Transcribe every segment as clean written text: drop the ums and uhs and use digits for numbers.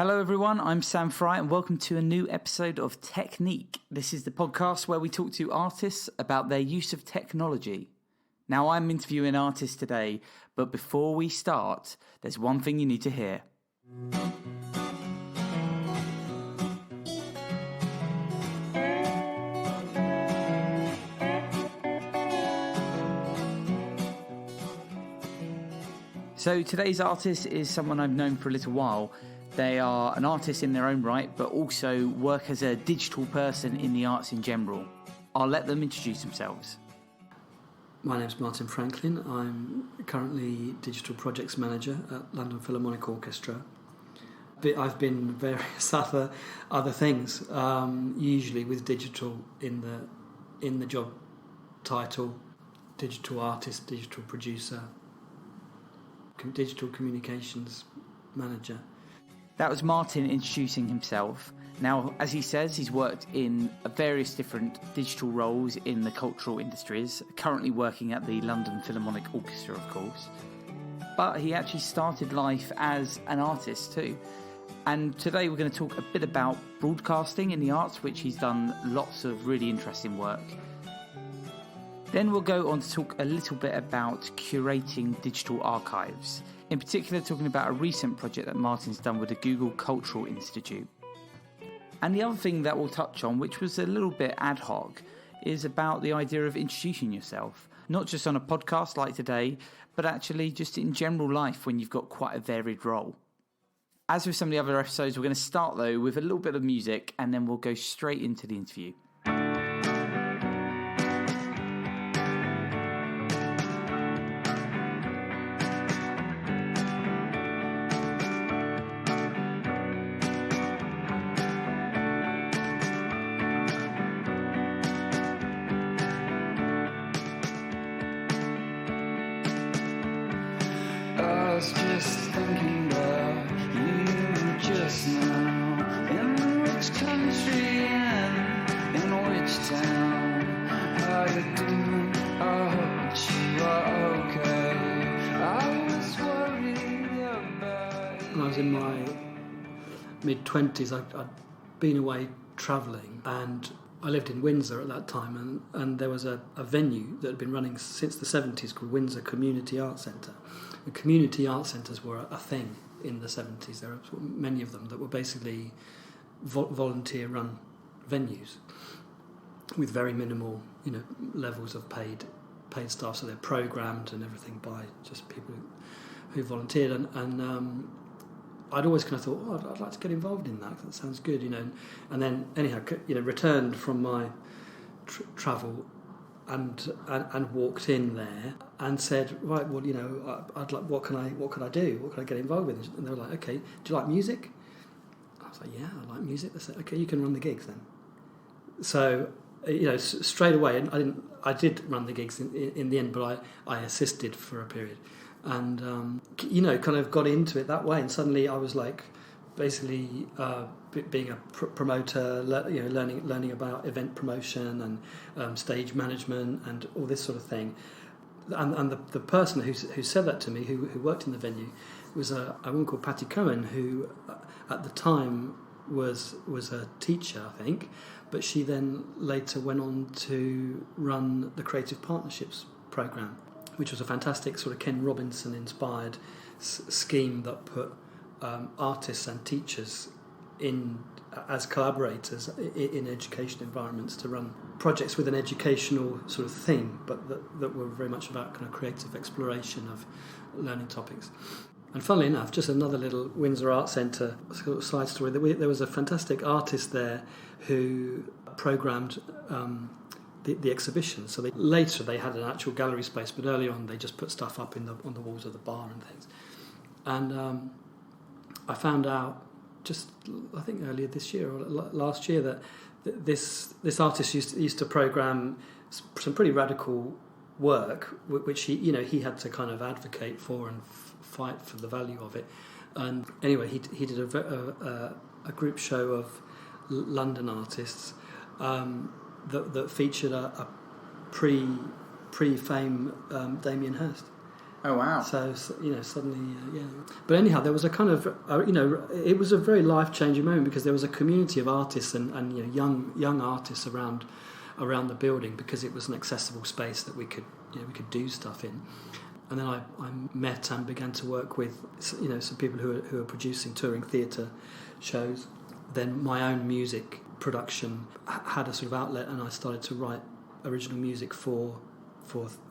Hello everyone, I'm Sam Fry and welcome to a new episode of Technique. This is the podcast where we talk to artists about their use of technology. Now I'm interviewing artists today, but before we start, there's one thing you need to hear. So today's artist is someone I've known for a little while. They are an artist in their own right, but also work as a digital person in the arts in general. I'll let them introduce themselves. My name's Martin Franklin. I'm currently Digital Projects Manager at London Philharmonic Orchestra. I've been various other things, usually with digital in the job title, digital artist, digital producer, digital communications manager. That was Martin introducing himself. Now, as he says, he's worked in various different digital roles in the cultural industries, currently working at the London Philharmonic Orchestra, of course. But he actually started life as an artist too. And today we're going to talk a bit about broadcasting in the arts, which he's done lots of really interesting work. Then we'll go on to talk a little bit about curating digital archives. In particular, talking about a recent project that Martin's done with the Google Cultural Institute. And the other thing that we'll touch on, which was a little bit ad hoc, is about the idea of introducing yourself. Not just on a podcast like today, but actually just in general life when you've got quite a varied role. As with some of the other episodes, we're going to start though with a little bit of music and then we'll go straight into the interview. When I was in my mid-20s, I'd been away travelling, and I lived in Windsor at that time, and there was a venue that had been running since the 70s called Windsor Community Arts Centre. The community art centres were a thing in the 70s. There were many of them that were basically volunteer-run venues with very minimal, levels of paid staff. So they're programmed and everything by just people who volunteered. And I'd always kind of thought, I'd like to get involved in that. That sounds good, And then anyhow, returned from my travel and walked in there and said, right, well, I'd like, what can I do? What can I get involved with? And they were like, okay, do you like music? I was like, yeah, I like music. They said, okay, you can run the gigs then. So, straight away, and I did run the gigs in the end, but I assisted for a period, and kind of got into it that way. And suddenly I was like, basically being a promoter, learning about event promotion and stage management and all this sort of thing. And the person who said that to me, who worked in the venue, was a woman called Patty Cohen, who at the time was a teacher, I think, but she then later went on to run the Creative Partnerships programme, which was a fantastic sort of Ken Robinson-inspired scheme that put artists and teachers in as collaborators in education environments to run projects with an educational sort of theme, but that were very much about kind of creative exploration of learning topics. And funnily enough, just another little Windsor Art Centre sort of side story, there was a fantastic artist there who programmed the exhibition. So later they had an actual gallery space, but early on they just put stuff up on the walls of the bar and things. And I found out just, I think earlier this year or last year, that this artist used to program some pretty radical work, which he had to kind of advocate for and fight for the value of it. And anyway, he did a group show of London artists that featured a pre-fame Damien Hirst, Oh wow! So suddenly, yeah. But anyhow, there was a kind of, it was a very life-changing moment because there was a community of artists and young artists around the building because it was an accessible space that we could do stuff in. And then I met and began to work with some people who are producing touring theatre shows. Then my own music production had a sort of outlet, and I started to write original music for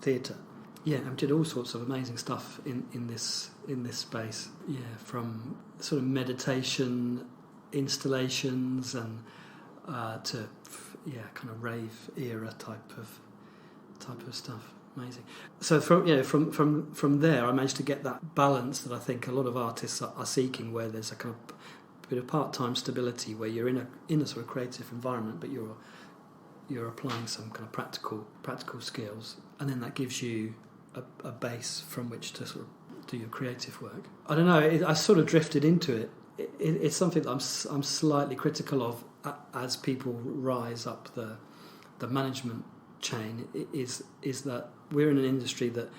theatre. Yeah, I did all sorts of amazing stuff in this space. Yeah, from sort of meditation installations and to kind of rave era type of stuff. Amazing. So from there, I managed to get that balance that I think a lot of artists are seeking, where there's a kind of bit of part-time stability, where you're in a sort of creative environment, but you're applying some kind of practical skills, and then that gives you a base from which to sort of do your creative work. I don't know. I sort of drifted into it. It's something that I'm slightly critical of as people rise up the management chain. Is that we're in an industry that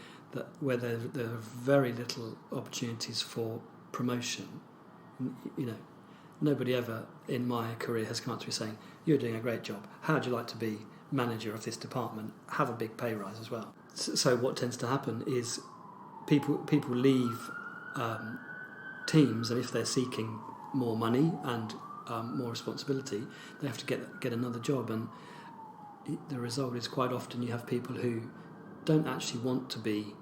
where there are very little opportunities for promotion. Nobody ever in my career has come up to me saying, "You're doing a great job. How would you like to be manager of this department? Have a big pay rise as well." So what tends to happen is people leave teams, and if they're seeking more money and more responsibility, they have to get another job, and the result is quite often you have people who don't actually want to be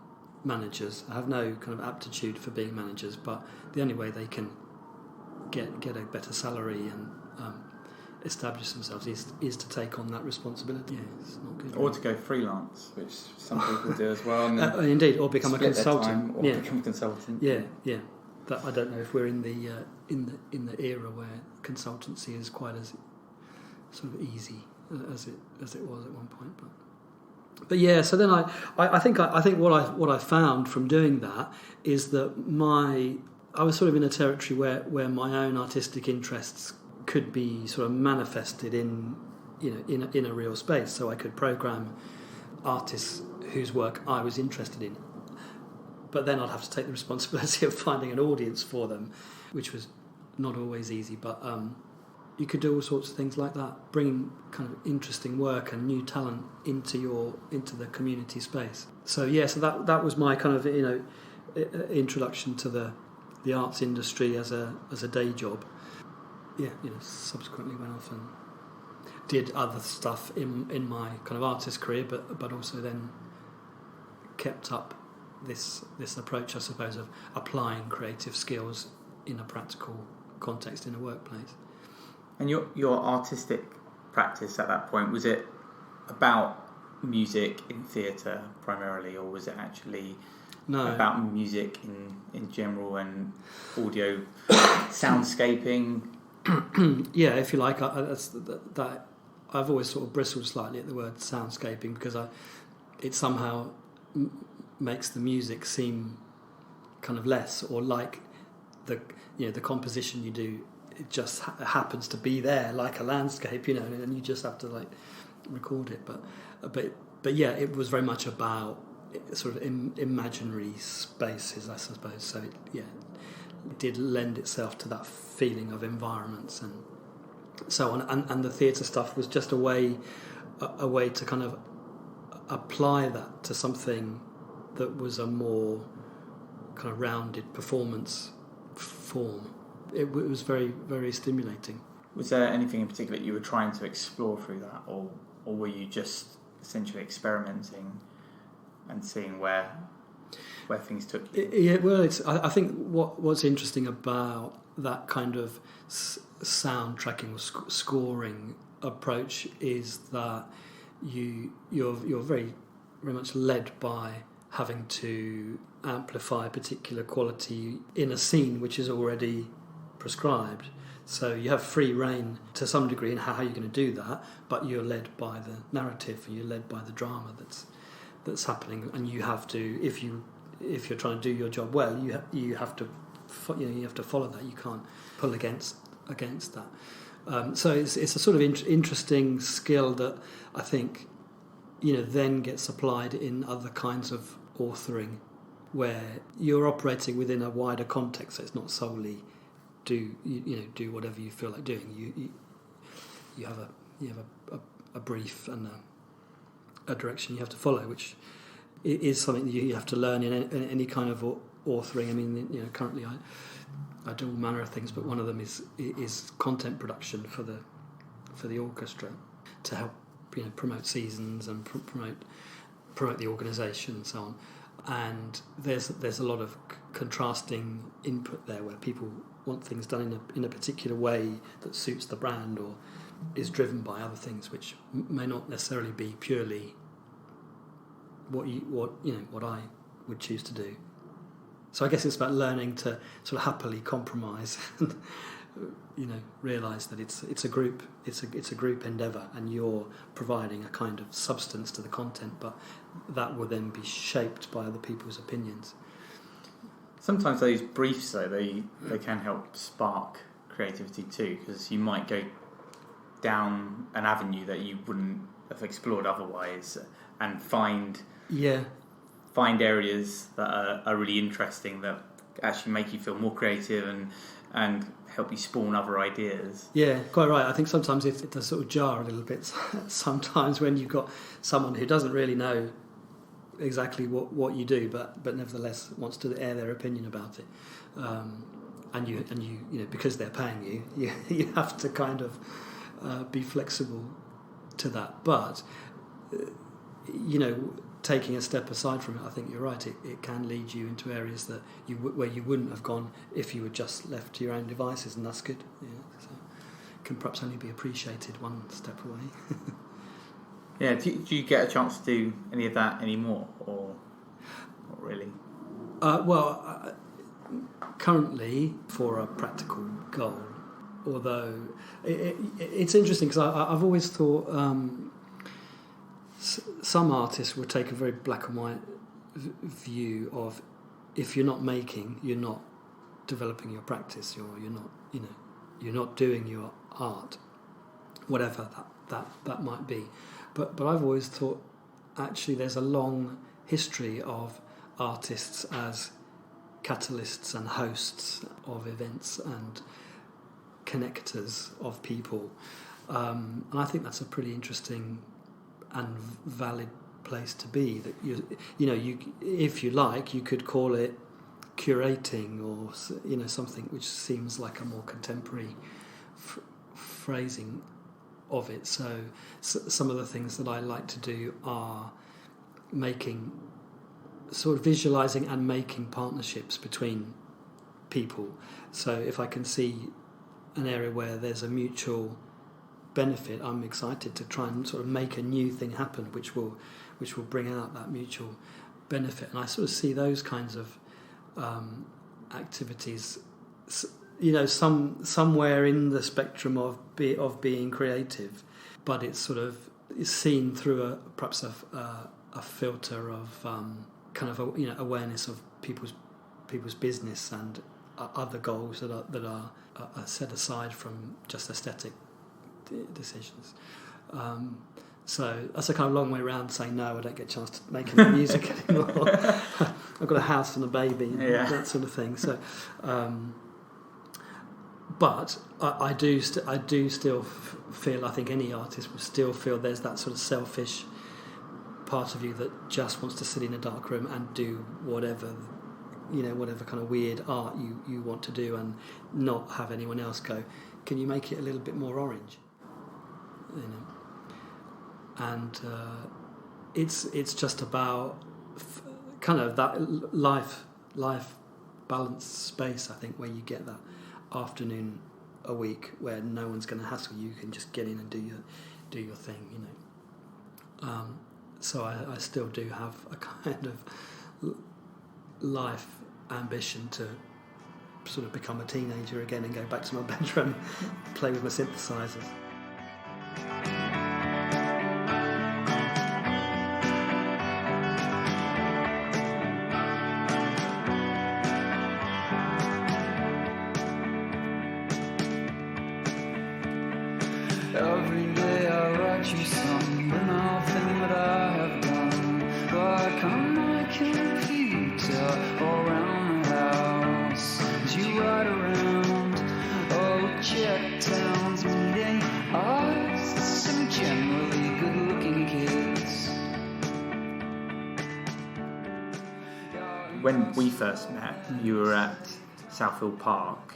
managers, have no kind of aptitude for being managers, but the only way they can get a better salary and establish themselves is to take on that responsibility. Yeah, it's not good. Or to go freelance, which some people do as well. And indeed, or become a consultant. Become a consultant. Yeah. That I don't know if we're in the era where consultancy is quite as sort of easy as it was at one point, but yeah. So then I think what I found from doing that is that I was sort of in a territory where my own artistic interests could be sort of manifested in a real space. So I could program artists whose work I was interested in, but then I'd have to take the responsibility of finding an audience for them, which was not always easy. But you could do all sorts of things like that, bringing kind of interesting work and new talent into the community space. So that was my kind of introduction to the arts industry as a day job. Yeah, subsequently went off and did other stuff in my kind of artist career, but also then kept up this approach, I suppose, of applying creative skills in a practical context in a workplace. And your artistic practice at that point, was it about music in theatre primarily, or was it actually about music in general and audio soundscaping? Yeah, if you like, that I've always sort of bristled slightly at the word soundscaping because it somehow makes the music seem kind of less, or like the composition you do, it just happens to be there like a landscape, and you just have to like record it. But yeah, it was very much about sort of imaginary spaces, I suppose. So it did lend itself to that feeling of environments and so on. And the theatre stuff was just a way to kind of apply that to something that was a more kind of rounded performance form. It was very, very stimulating. Was there anything in particular you were trying to explore through that, or were you just essentially experimenting and seeing where things took you? Yeah, well, I think what's interesting about that kind of sound tracking or scoring approach is that you're very, very much led by having to amplify a particular quality in a scene which is already prescribed. So you have free rein to some degree in how you're going to do that, but you're led by the narrative, and you're led by the drama that's happening, and you have to, if you're trying to do your job well, you have to follow that. You can't pull against that. So it's a sort of interesting skill that I think then gets applied in other kinds of authoring where you're operating within a wider context. So it's not solely do whatever you feel like doing. You have a brief and a direction you have to follow, which is something that you have to learn in any kind of authoring. I mean, currently I do all manner of things, but one of them is content production for the orchestra to help promote seasons and promote the organisation and so on. And there's a lot of contrasting input there, where people want things done in a particular way that suits the brand or is driven by other things which may not necessarily be purely what I would choose to do. So I guess it's about learning to sort of happily compromise and realise that it's a group endeavour, and you're providing a kind of substance to the content, but that will then be shaped by other people's opinions. Sometimes those briefs, though, they can help spark creativity too, because you might go down an avenue that you wouldn't have explored otherwise, and find areas that are really interesting, that actually make you feel more creative and help you spawn other ideas. Yeah, quite right. I think sometimes it does sort of jar a little bit sometimes when you've got someone who doesn't really know exactly what you do, but nevertheless wants to air their opinion about it. And you because they're paying you have to kind of be flexible to that. But taking a step aside from it, I think you're right. It can lead you into areas that where you wouldn't have gone if you were just left to your own devices, and that's good. So it can perhaps only be appreciated one step away. Yeah. Do you get a chance to do any of that anymore, or not really? Currently, for a practical goal, although it's interesting because I've always thought. Some artists will take a very black and white view of, if you're not making, you're not developing your practice, or you're not doing your art, whatever that might be. But I've always thought actually there's a long history of artists as catalysts and hosts of events and connectors of people, and I think that's a pretty interesting and valid place to be. That you if you like, you could call it curating, or something which seems like a more contemporary phrasing of it. So some of the things that I like to do are sort of visualising and making partnerships between people. So if I can see an area where there's a mutual benefit, I'm excited to try and sort of make a new thing happen which will bring out that mutual benefit. And I sort of see those kinds of activities somewhere in the spectrum of being creative, but it's sort of seen through perhaps a filter of kind of awareness of people's business and other goals that are set aside from just aesthetic decisions. So that's a kind of long way around saying no, I don't get a chance to make any music anymore. I've got a house and a baby and that sort of thing. So, but I do still feel, I think any artist will still feel there's that sort of selfish part of you that just wants to sit in a dark room and do whatever kind of weird art you want to do, and not have anyone else go, can you make it a little bit more orange? And it's just about kind of that life balanced space, I think, where you get that afternoon a week where no one's going to hassle you. You can just get in and do your thing, So I still do have a kind of life ambition to sort of become a teenager again and go back to my bedroom, play with my synthesizers. Every day I write you some, nothing that I have done. Like on my computer, project towns meeting artists, some generally good-looking kids. When we first met, you were at Southfield Park,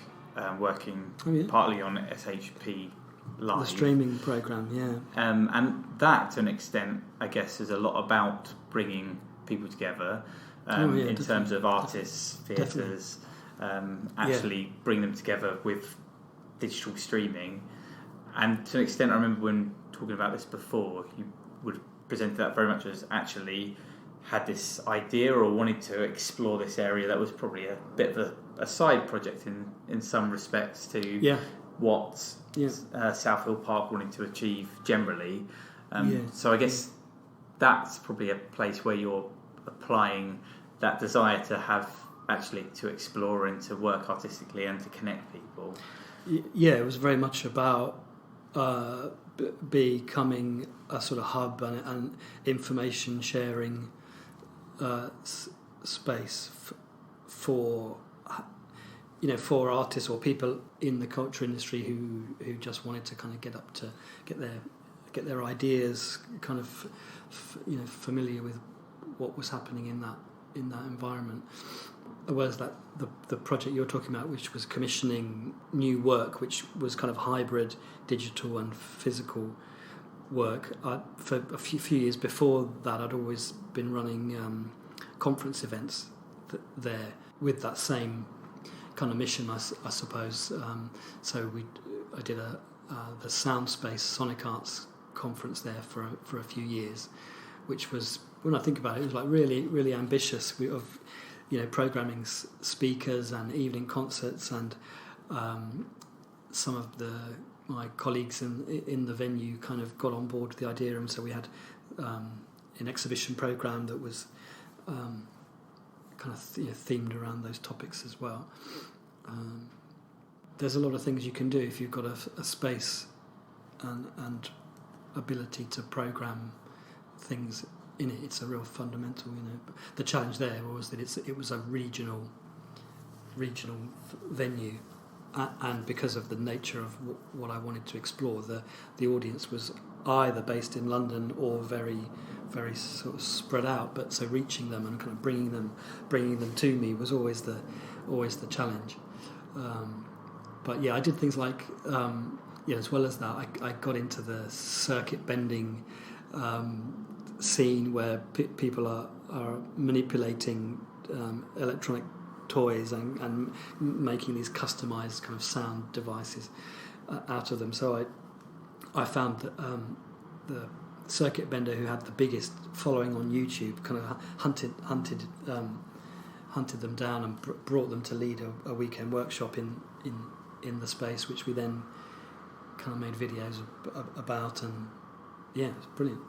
working partly on SHP Live. The streaming programme, yeah. And that, to an extent, I guess, is a lot about bringing people together in terms of artists, theatres, actually bring them together with digital streaming. And to an extent, I remember when talking about this before, you would present that very much as actually had this idea or wanted to explore this area that was probably a bit of a side project in some respects to what Southfield Park wanted to achieve generally. So I guess that's probably a place where you're applying that desire to have actually to explore and to work artistically and to connect people. Yeah, it was very much about becoming a sort of hub and information sharing space for artists or people in the culture industry who just wanted to kind of get their ideas kind of familiar with what was happening in that environment. Whereas that the project you're talking about, which was commissioning new work, which was kind of hybrid digital and physical work, for a few years before that I'd always been running conference events there with that same kind of mission, I suppose. So I did the Soundspace Sonic Arts conference there for a few years, which was, when I think about it, it was like really, really ambitious. Of programming speakers and evening concerts, and some of my colleagues in the venue kind of got on board with the idea, and so we had an exhibition program that was kind of themed around those topics as well. There's a lot of things you can do if you've got a space and ability to program things in it. It's a real fundamental, The challenge there was that it was a regional venue, and because of the nature of what I wanted to explore, the audience was either based in London or very, very sort of spread out. But so reaching them and kind of bringing them to me was always the challenge. But yeah, I did things like as well as that, I got into the circuit bending scene where people are manipulating electronic toys and making these customized kind of sound devices out of them. So I found that the circuit bender who had the biggest following on YouTube kind of hunted them down and brought them to lead a weekend workshop in the space, which we then kind of made videos about, and it's brilliant,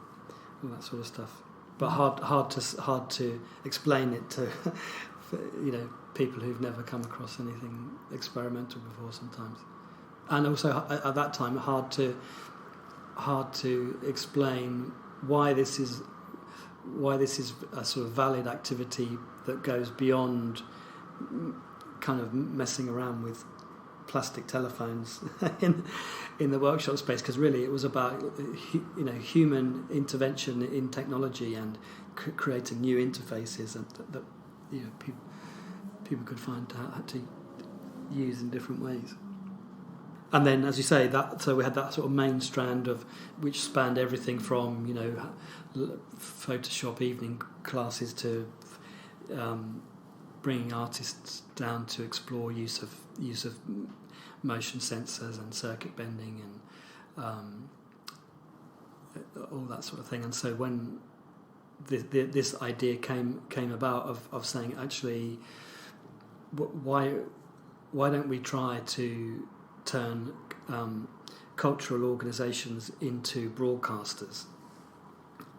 all that sort of stuff. But hard to explain it to people who've never come across anything experimental before sometimes, and also at that time hard to explain why this is a sort of valid activity that goes beyond kind of messing around with plastic telephones in the workshop space, because really it was about human intervention in technology and creating new interfaces that people could find to use in different ways. And then, as you say, so we had that sort of main strand of which spanned everything from Photoshop evening classes to bringing artists down to explore use of motion sensors and circuit bending and all that sort of thing. And so when this idea came about of saying, actually, why don't we try to turn cultural organisations into broadcasters?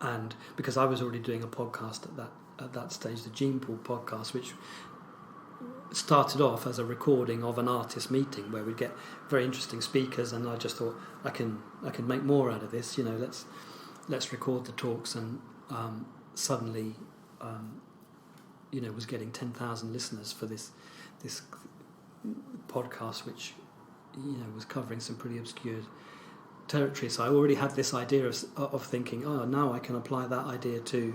And because I was already doing a podcast at that stage, the Gene Pool podcast, which started off as a recording of an artist meeting where we'd get very interesting speakers, and I just thought I can make more out of this. Let's record the talks, and suddenly was getting 10,000 listeners for this podcast, which was covering some pretty obscure territory. So I already had this idea of thinking, oh, now I can apply that idea to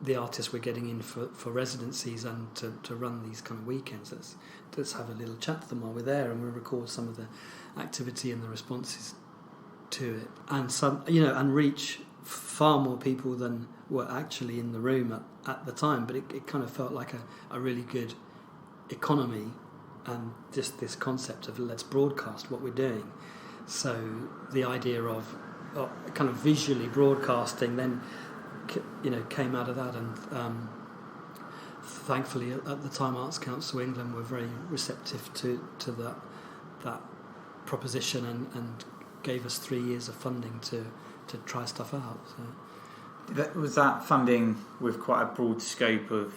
the artists we're getting in for residencies and to run these kind of weekends. Let's have a little chat to them while we're there, and we'll record some of the activity and the responses to it, and and reach far more people than were actually in the room at the time. But it kind of felt like a really good economy, and just this concept of let's broadcast what we're doing. So the idea of kind of visually broadcasting then came out of that, and thankfully at the time Arts Council England were very receptive to that proposition and gave us 3 years of funding to try stuff out. So Was that funding with quite a broad scope of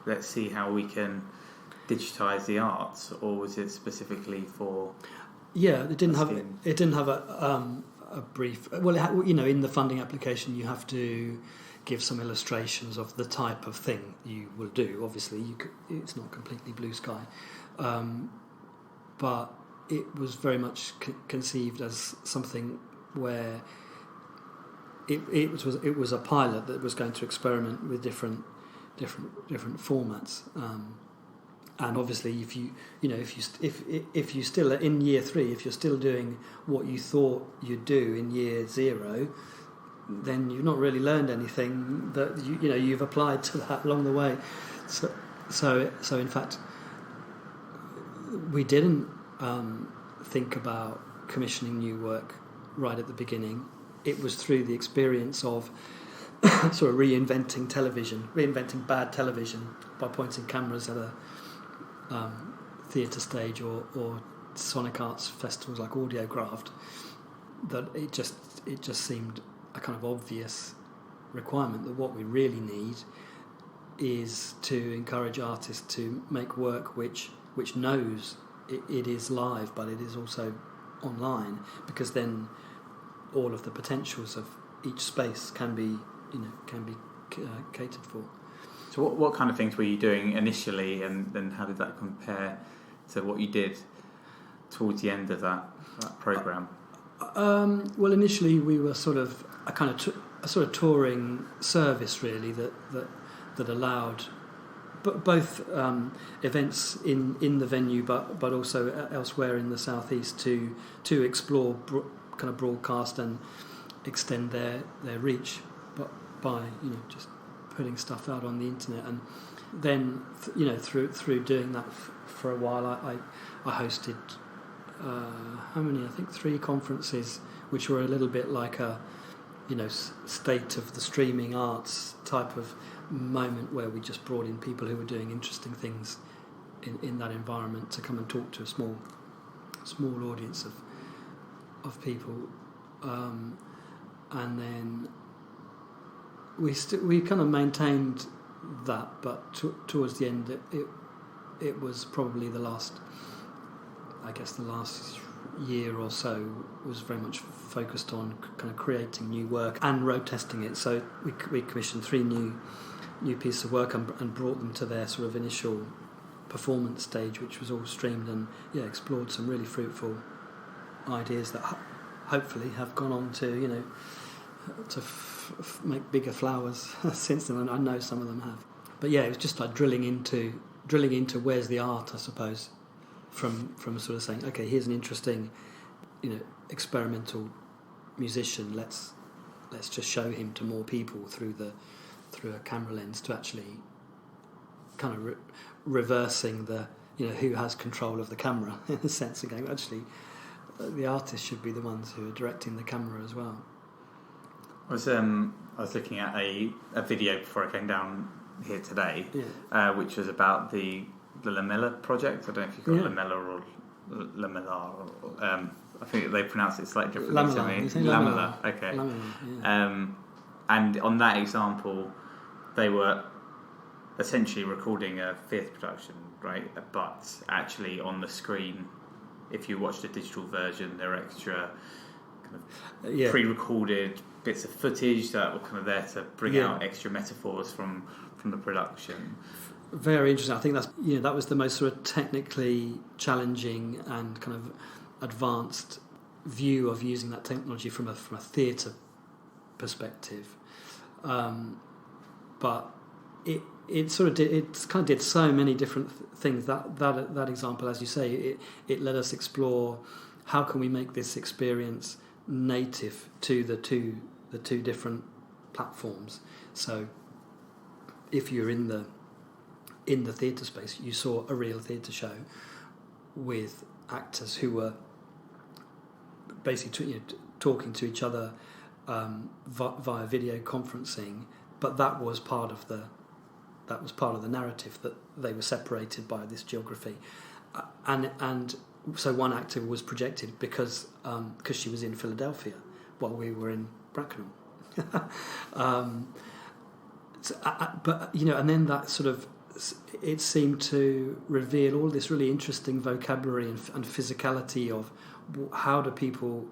let's see how we can digitise the arts, or was it specifically for? Yeah, it didn't have a brief. Well, in the funding application, you have to give some illustrations of the type of thing you will do. Obviously, it's not completely blue sky, but it was very much conceived as something where it was a pilot that was going to experiment with different formats. And obviously, if you still in year 3, if you're still doing what you thought you'd do in year 0, then you've not really learned anything that you've applied to that along the way. So in fact, we didn't think about commissioning new work right at the beginning. It was through the experience of sort of reinventing bad television by pointing cameras at a theatre stage or sonic arts festivals like Audiographed, that it just seemed a kind of obvious requirement that what we really need is to encourage artists to make work which knows it is live, but it is also online, because then all of the potentials of each space can be catered for. So what kind of things were you doing initially, and then how did that compare to what you did towards the end of that programme? Well, initially we were sort of a sort of touring service, really, that allowed both events in the venue, but also elsewhere in the southeast to explore kind of broadcast and extend their reach, but by just putting stuff out on the internet. And then through doing that for a while, I hosted I think 3 conferences, which were a little bit like a state of the streaming arts type of moment, where we just brought in people who were doing interesting things in that environment to come and talk to a small audience of people, and then we kind of maintained that, but towards the end it was probably the last year or so was very much focused on kind of creating new work and road testing it. So we commissioned 3 new pieces of work and brought them to their sort of initial performance stage, which was all streamed, and explored some really fruitful ideas that hopefully have gone on to make bigger flowers since then, and I know some of them have. But it was just like drilling into where's the art, I suppose, from sort of saying, okay, here's an interesting experimental musician, let's just show him to more people through a camera lens, to actually kind of reversing the who has control of the camera in a sense, and going, actually the artists should be the ones who are directing the camera as well. I was looking at a video before I came down here today, which was about the Lamella project. I don't know if you call it Lamella or Lamella. I think they pronounce it slightly differently to me. Lamella. Okay. Lamella, and on that example, they were essentially recording a theatre production, right? But actually on the screen, if you watch the digital version, there are extra kind of pre-recorded bits of footage that were kind of there to bring out extra metaphors from the production. very interesting. I think that was the most sort of technically challenging and kind of advanced view of using that technology from a theatre perspective. But it kind of did so many different things. That example, as you say, it let us explore how can we make this experience native to the two different platforms. So if you're in the theatre space, you saw a real theatre show with actors who were basically talking to each other via video conferencing, but that was part of the narrative, that they were separated by this geography, and so one actor was projected because she was in Philadelphia while we were in Bracknell. But and then that sort of, it seemed to reveal all this really interesting vocabulary and physicality of how do people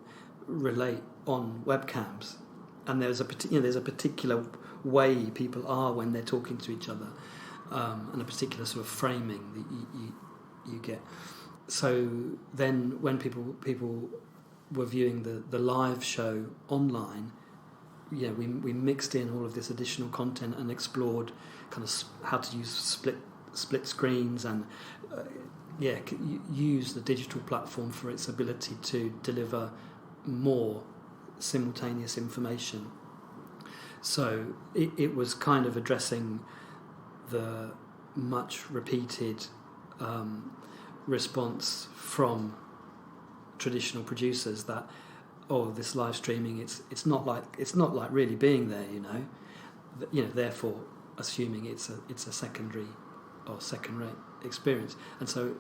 relate on webcams, and there's a particular way people are when they're talking to each other, and a particular sort of framing that you get. So then when people were viewing the live show online, we mixed in all of this additional content and explored kind of how to use split screens and use the digital platform for its ability to deliver more simultaneous information. So it was kind of addressing the much repeated response from traditional producers that, this live streaming, it's not like really being there, therefore assuming it's a secondary or second-rate experience. And so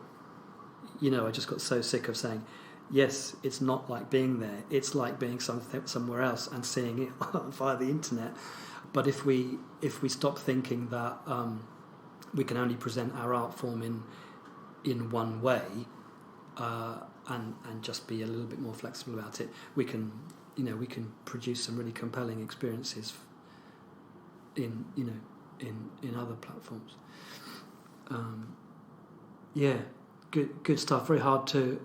I just got so sick of saying, yes, it's not like being there, it's like being somewhere else and seeing it via the internet. But if we stop thinking that we can only present our art form in one way, and just be a little bit more flexible about it, we can produce some really compelling experiences in other platforms. Good stuff. Very hard to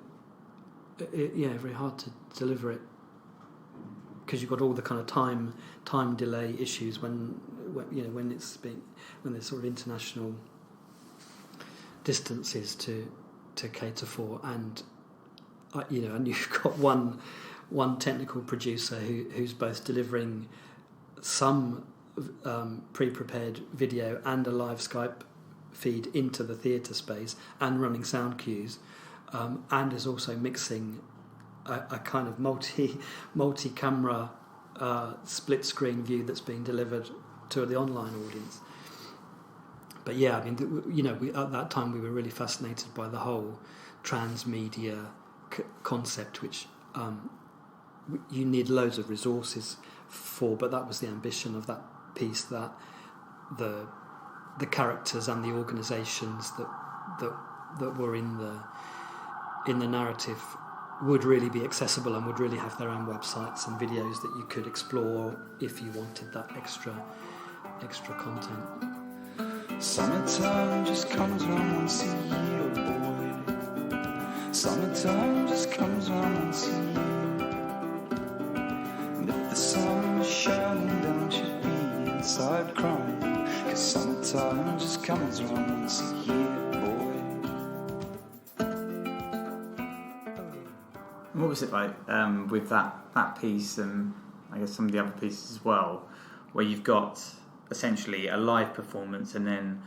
deliver it, because you've got all the kind of time delay issues when there's sort of international distances to cater for, and you've got one technical producer who's both delivering some pre-prepared video and a live Skype feed into the theatre space and running sound cues, and is also mixing a kind of multi-camera split screen view that's being delivered to the online audience. But at that time we were really fascinated by the whole transmedia concept, which you need loads of resources for, but that was the ambition of that piece, that the characters and the organisations that were in the narrative would really be accessible and would really have their own websites and videos that you could explore if you wanted that extra content. Summertime just comes round once a year, boy. Summertime just comes round once a year. And if the sun is shining, don't you be inside crying, 'cause summertime just comes round once a year, boy. What was it like with that piece, and I guess some of the other pieces as well, where you've got essentially a live performance and then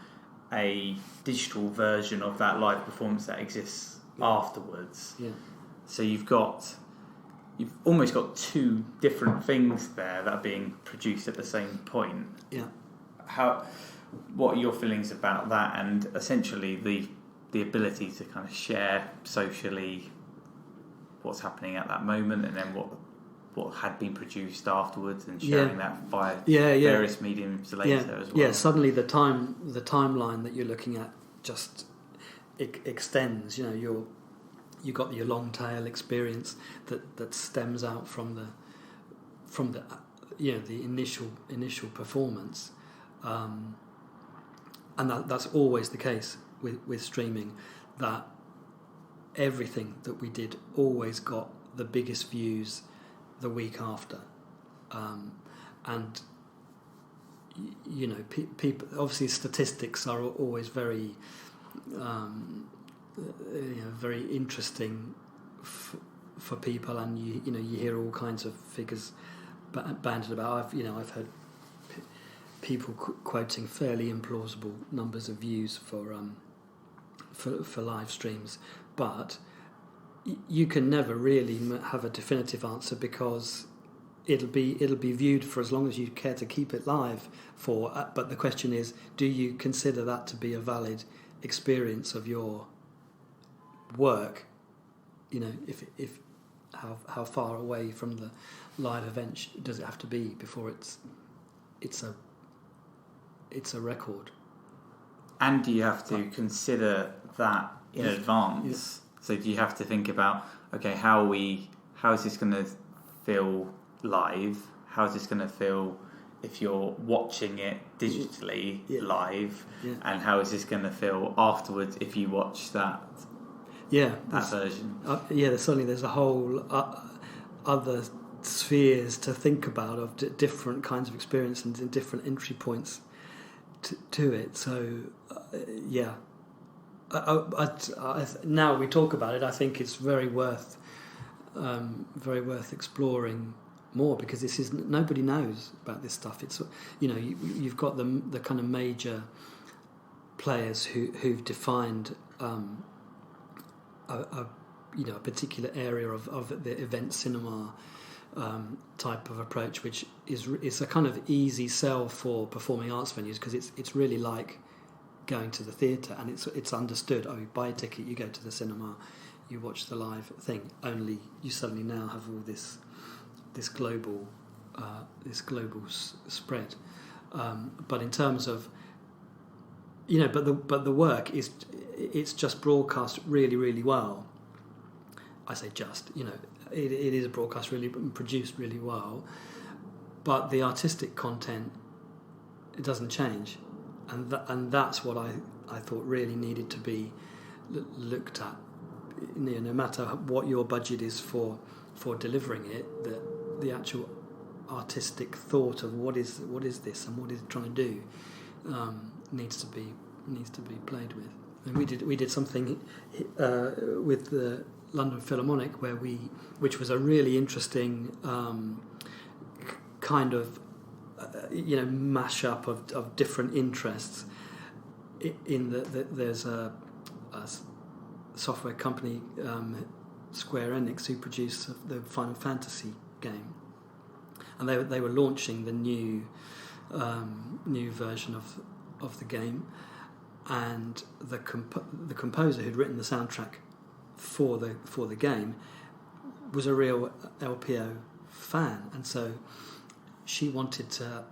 a digital version of that live performance that exists afterwards? Yeah. So you've almost got two different things there that are being produced at the same point. Yeah. What are your feelings about that, and essentially the ability to kind of share socially what's happening at that moment, and then what had been produced afterwards, and sharing that via various mediums later as well? Yeah, suddenly the timeline that you're looking at just extends. You got your long tail experience that stems out from the initial performance, and that's always the case with streaming, that everything that we did always got the biggest views the week after, and people, obviously statistics are always very very interesting for people, and you hear all kinds of figures bandied about. I've heard people quoting fairly implausible numbers of views for live streams, but you can never really have a definitive answer, because it'll be viewed for as long as you care to keep it live for. But the question is, do you consider that to be a valid experience of your work? If how far away from the live event does it have to be before it's a record? And do you have to consider that in advance? Yes. So do you have to think about, okay, how is this going to feel live? How is this going to feel if you're watching it digitally live? Yeah. And how is this going to feel afterwards if you watch that version? There's a whole other spheres to think about of different kinds of experiences and different entry points to it. So now we talk about it, I think it's very worth exploring more, because this is, nobody knows about this stuff. It's you've got the kind of major players who've defined a particular area of the event cinema type of approach, which is a kind of easy sell for performing arts venues, because it's really like going to the theatre, and it's understood. Oh, you buy a ticket, you go to the cinema, you watch the live thing. Only you suddenly now have all this global spread. But in terms of but the work it's just broadcast really, really well. I say just, it is broadcast really, produced really well, but the artistic content, it doesn't change, and that's what I thought really needed to be looked at. No matter what your budget is for delivering it, the actual artistic thought of what is this and what is it trying to do needs to be played with. And we did something with the London Philharmonic which was a really interesting kind of mashup of different interests. There's a software company, Square Enix, who produced the Final Fantasy game, and they were launching the new version of the game, and the composer who'd written the soundtrack for the game was a real LPO fan, and so she wanted to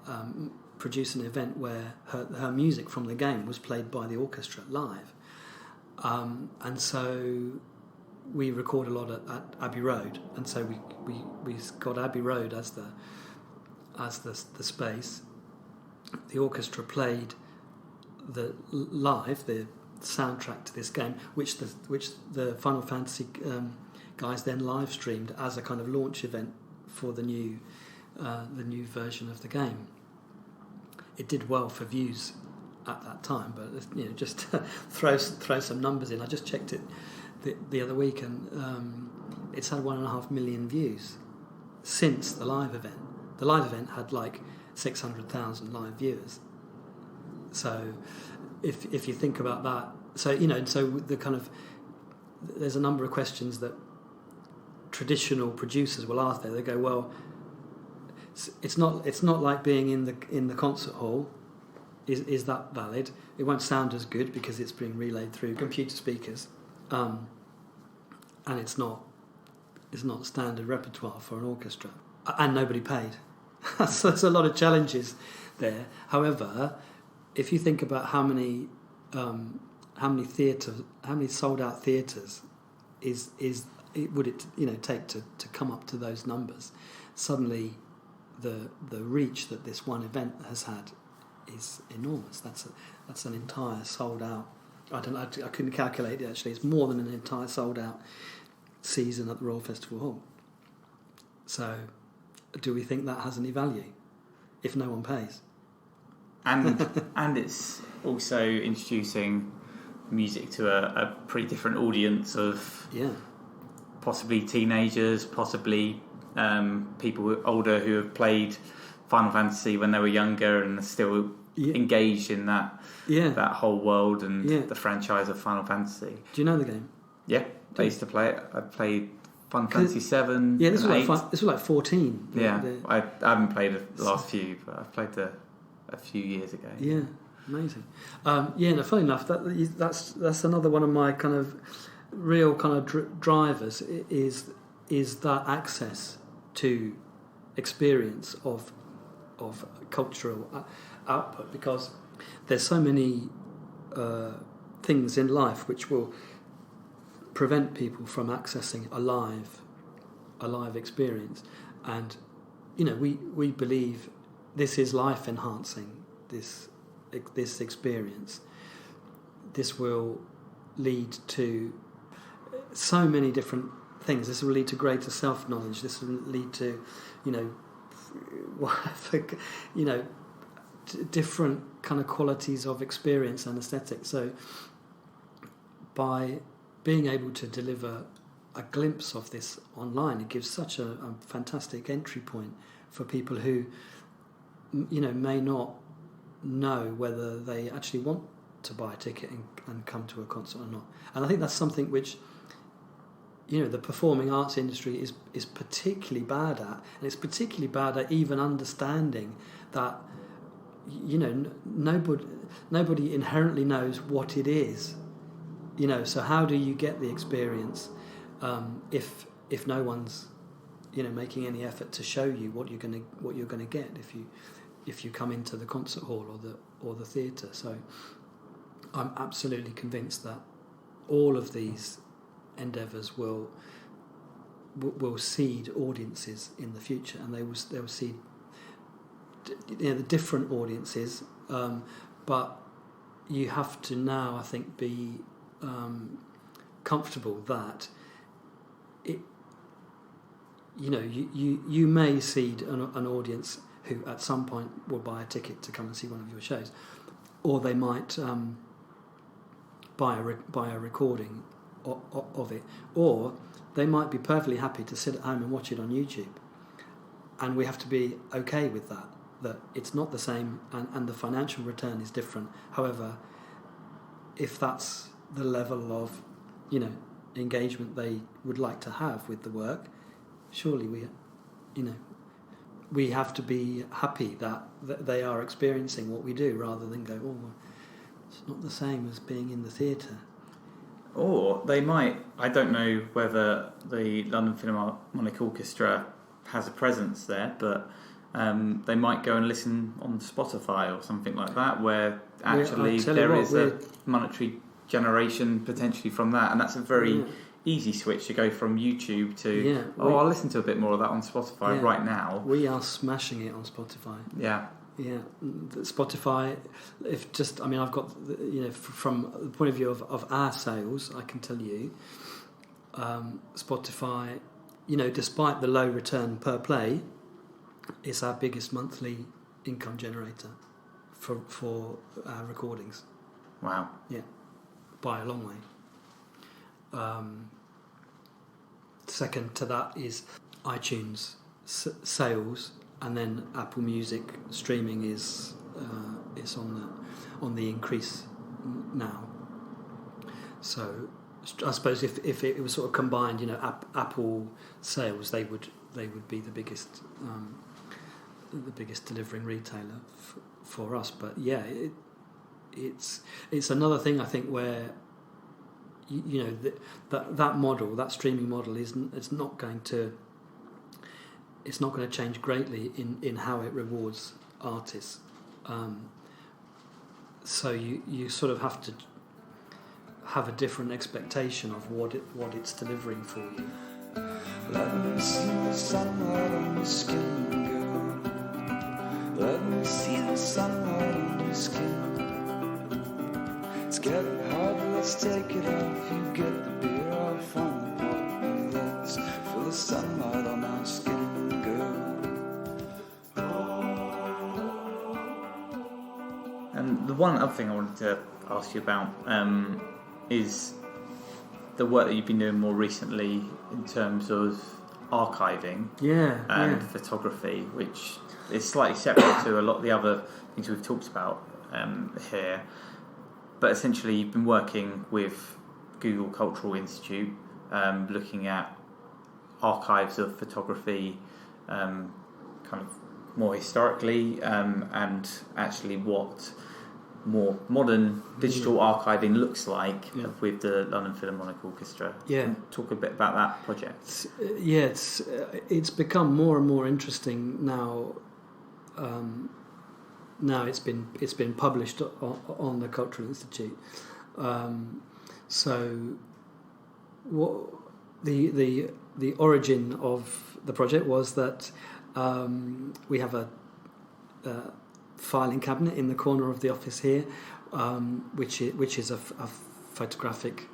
produce an event where her music from the game was played by the orchestra live, and so we record a lot at Abbey Road, and so we got Abbey Road as the space. The orchestra played the soundtrack to this game, which the Final Fantasy guys then live streamed as a kind of launch event for the new version of the game. It did well for views at that time, but just throw some numbers in. I just checked it the other week, and it's had 1.5 million views since the live event. The live event had like 600,000 live viewers. So if you think about that, so the kind of, there's a number of questions that traditional producers will ask there. They go, well, it's not like being in the concert hall. Is that valid? It won't sound as good because it's being relayed through computer speakers, and it's not standard repertoire for an orchestra, and nobody paid. So there's a lot of challenges there. However, if you think about how many sold out theatres would it take to come up to those numbers, suddenly the reach that this one event has had is enormous. That's an entire sold out. I couldn't calculate it actually. It's more than an entire sold out season at the Royal Festival Hall. So, do we think that has any value if no one pays? And it's also introducing music to a pretty different audience of possibly teenagers, possibly people older who have played Final Fantasy when they were younger and are still engaged in that whole world and the franchise of Final Fantasy. Do you know the game? Yeah, I used to play it. I played Final Fantasy 7. Yeah, this was like 14. Yeah, I haven't played the last few, but I've played a few years ago. Yeah, amazing. No, funny enough, that's another one of my kind of real kind of drivers is that access to experience of cultural output, because there's so many things in life which will prevent people from accessing a live experience, and we believe this is life enhancing, this experience. This will lead to so many different things. This will lead to greater self-knowledge. This will lead to different kind of qualities of experience and aesthetic. So by being able to deliver a glimpse of this online, it gives such a fantastic entry point for people who may not know whether they actually want to buy a ticket and come to a concert or not. And I think that's something which the performing arts industry is particularly bad at, and it's particularly bad at even understanding that nobody inherently knows what it is. So how do you get the experience if no one's making any effort to show you what you're going to get if you come into the concert hall or the theatre? So I'm absolutely convinced that all of these endeavours will seed audiences in the future, and they will seed the different audiences, but you have to now, I think, be comfortable that you may seed an audience who at some point will buy a ticket to come and see one of your shows, or they might buy a recording of it, or they might be perfectly happy to sit at home and watch it on YouTube. And we have to be okay with that it's not the same, and the financial return is different. However, if that's the level of engagement they would like to have with the work, surely we have to be happy that they are experiencing what we do, rather than go, well, it's not the same as being in the theatre. Or they might, I don't know whether the London Philharmonic Orchestra has a presence there, but they might go and listen on Spotify or something like that, where actually there is a monetary generation potentially from that, and that's a very easy switch to go from YouTube to I'll listen to a bit more of that on Spotify right now. We are smashing it on Spotify. Yeah, Spotify. I've got from the point of view of our sales, I can tell you, Spotify, despite the low return per play, is our biggest monthly income generator for our recordings. Wow. Yeah, by a long way. Second to that is iTunes sales. And then Apple Music streaming is on the increase now. So I suppose if it was sort of combined, Apple sales, they would be the biggest delivering retailer for us. But yeah, it's another thing, I think, where that model, that streaming model, it's not going to change greatly in how it rewards artists. So you sort of have to have a different expectation of what it's delivering for you. Let me see the sunlight on your skin, girl. Let me see the sunlight on get hard, let's take it off. You get the beer, I'll find the pot, and let's feel the sunlight on our skin, girl. And the one other thing I wanted to ask you about is the work that you've been doing more recently in terms of archiving and photography, which is slightly separate to a lot of the other things we've talked about here. But essentially, you've been working with Google Cultural Institute, looking at archives of photography, kind of more historically, and actually what more modern digital archiving looks like with the London Philharmonic Orchestra. Talk a bit about that project. It's become more and more interesting now. Now it's been published on the Cultural Institute. So what the origin of the project was that we have a filing cabinet in the corner of the office here, which is a photographic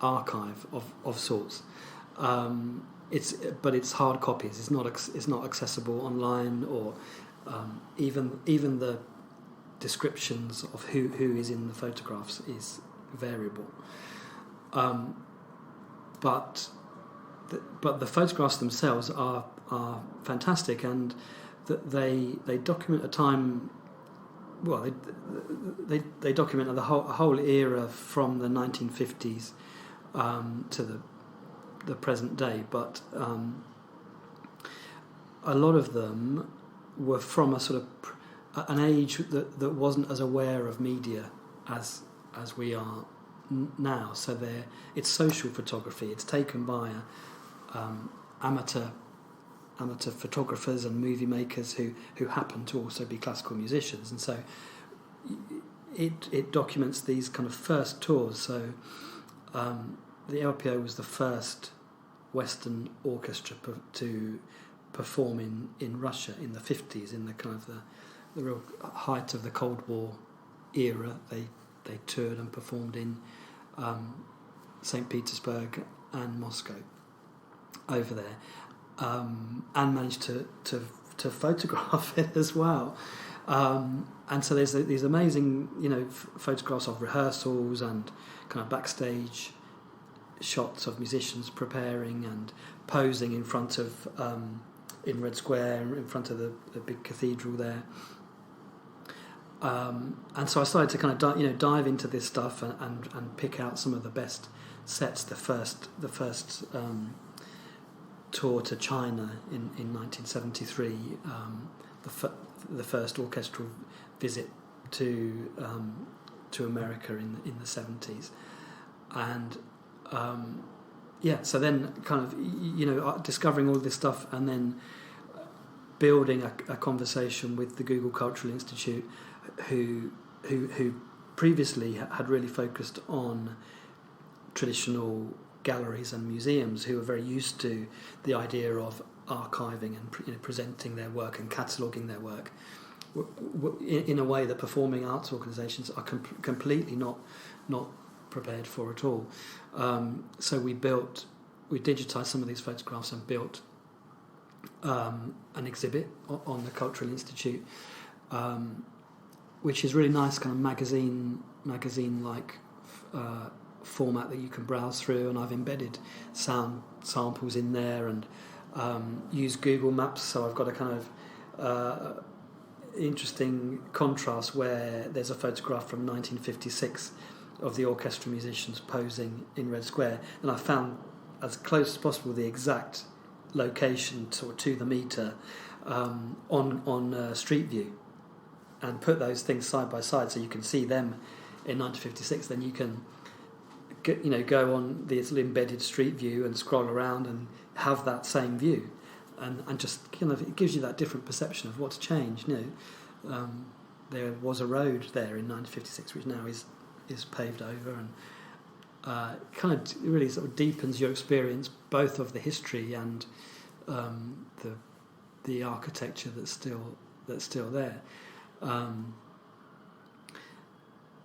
archive of sorts. It's hard copies. It's not accessible online, or even the descriptions of who is in the photographs is variable. But the photographs themselves are fantastic, and that they document a time. Well, they document the whole era from the 1950s to the present day, but a lot of them were from a sort of an age that wasn't as aware of media as we are now. So it's social photography. It's taken by amateur photographers and movie makers who happen to also be classical musicians, and so it documents these kind of first tours. So the LPO was the first Western orchestra to perform in Russia in the 50s, in the kind of the real height of the Cold War era. They toured and performed in St. Petersburg and Moscow over there. And managed to photograph it as well, and so there's these amazing photographs of rehearsals and kind of backstage shots of musicians preparing and posing in front of in Red Square, in front of the big cathedral there. And so I started to kind of dive into this stuff and pick out some of the best sets. The first tour to China in 1973, the first orchestral visit to America in the 70s, and so then kind of discovering all this stuff, and then building a conversation with the Google Cultural Institute, who previously had really focused on traditional galleries and museums, who are very used to the idea of archiving and presenting their work and cataloguing their work in a way that performing arts organisations are completely not prepared for at all. So we digitised some of these photographs and built an exhibit on the Cultural Institute, which is really nice, kind of magazine-like format that you can browse through, and I've embedded sound samples in there and used Google Maps, so I've got a kind of interesting contrast where there's a photograph from 1956 of the orchestra musicians posing in Red Square, and I found as close as possible the exact location to the meter on Street View, and put those things side by side so you can see them in 1956. Then you can go on this embedded Street View and scroll around and have that same view, and just kind of it gives you that different perception of what's changed. There was a road there in 1956 which now is paved over, and kind of really sort of deepens your experience both of the history and the architecture that's still there.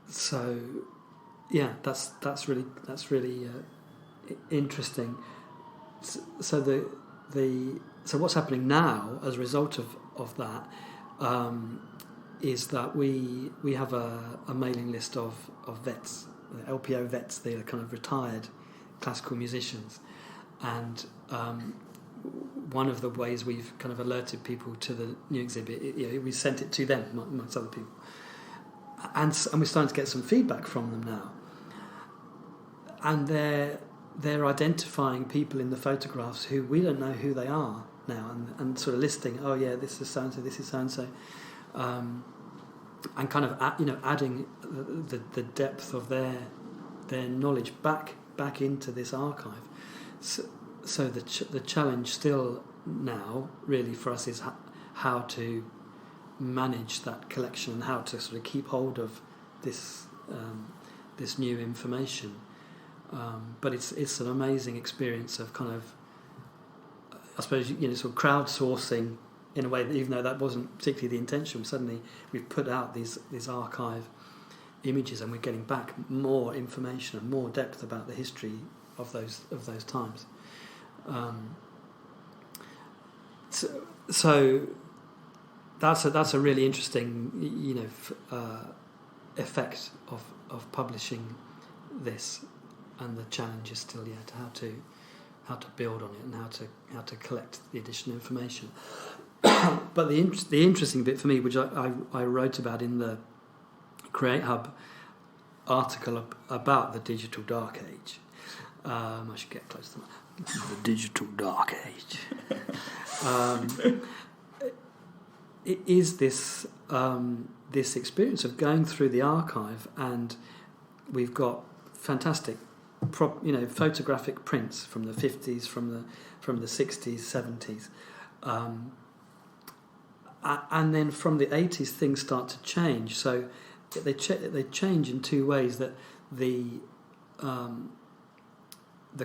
So yeah, that's really interesting. So so what's happening now as a result of that is that we have a mailing list of vets, LPO vets. They are kind of retired classical musicians, and one of the ways we've kind of alerted people to the new exhibit, we sent it to them amongst other people, and we're starting to get some feedback from them now, and they're identifying people in the photographs who we don't know who they are now, and sort of listing, oh yeah, this is so and so, this is so and so, and kind of adding the depth of their knowledge back into this archive. So the challenge still now really for us is how to manage that collection and how to sort of keep hold of this new information. But it's an amazing experience of kind of, I suppose, sort of crowdsourcing in a way that, even though that wasn't particularly the intention, suddenly we've put out these archive images and we're getting back more information and more depth about the history of those times. So that's a really interesting effect of publishing this, and the challenge is still how to build on it and how to collect the additional information. But the interesting bit for me, which I wrote about in the Create Hub article about the digital dark age. I should get close to that. The digital dark age. It is this experience of going through the archive, and we've got fantastic photographic prints from the 50s, from the 60s, 70s, and then from the 80s things start to change. So they change in two ways: that the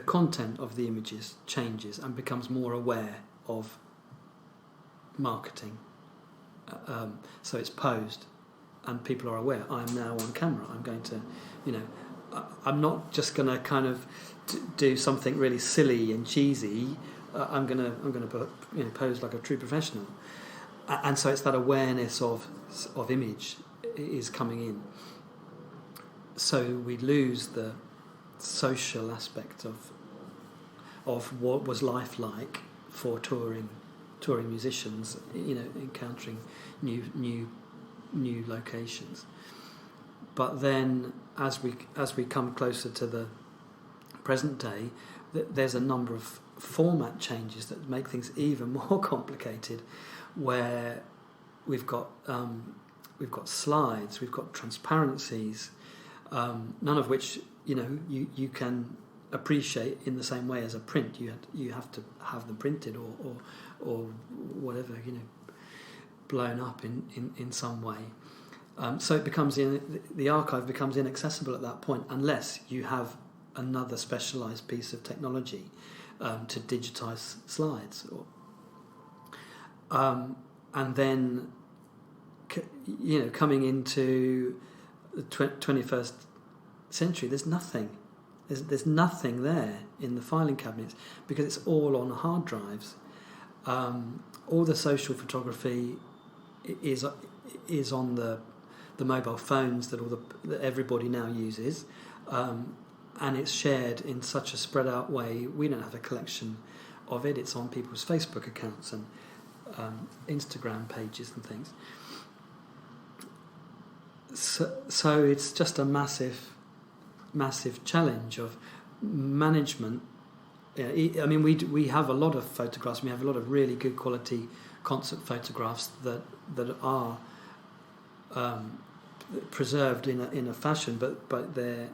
content of the images changes and becomes more aware of marketing. So it's posed, and people are aware. I'm now on camera. I'm going to, I'm not just going to kind of do something really silly and cheesy. I'm going to pose like a true professional, and so it's that awareness of image is coming in. So we lose the social aspect of what was life like for touring musicians, encountering new locations. But then as we come closer to the present day, there's a number of format changes that make things even more complicated, where we've got slides, we've got transparencies, none of which you can appreciate in the same way as a print. You have to have them printed or whatever, blown up in some way. So it becomes the archive becomes inaccessible at that point unless you have another specialised piece of technology to digitise slides. And then coming into the 21st century, there's nothing. There's nothing there in the filing cabinets because it's all on hard drives. All the social photography is on the mobile phones that everybody now uses, and it's shared in such a spread out way. We don't have a collection of it. It's on people's Facebook accounts and Instagram pages and things. So it's just a massive challenge of management. I mean, we have a lot of photographs. We have a lot of really good quality concert photographs that are preserved in a fashion, but they're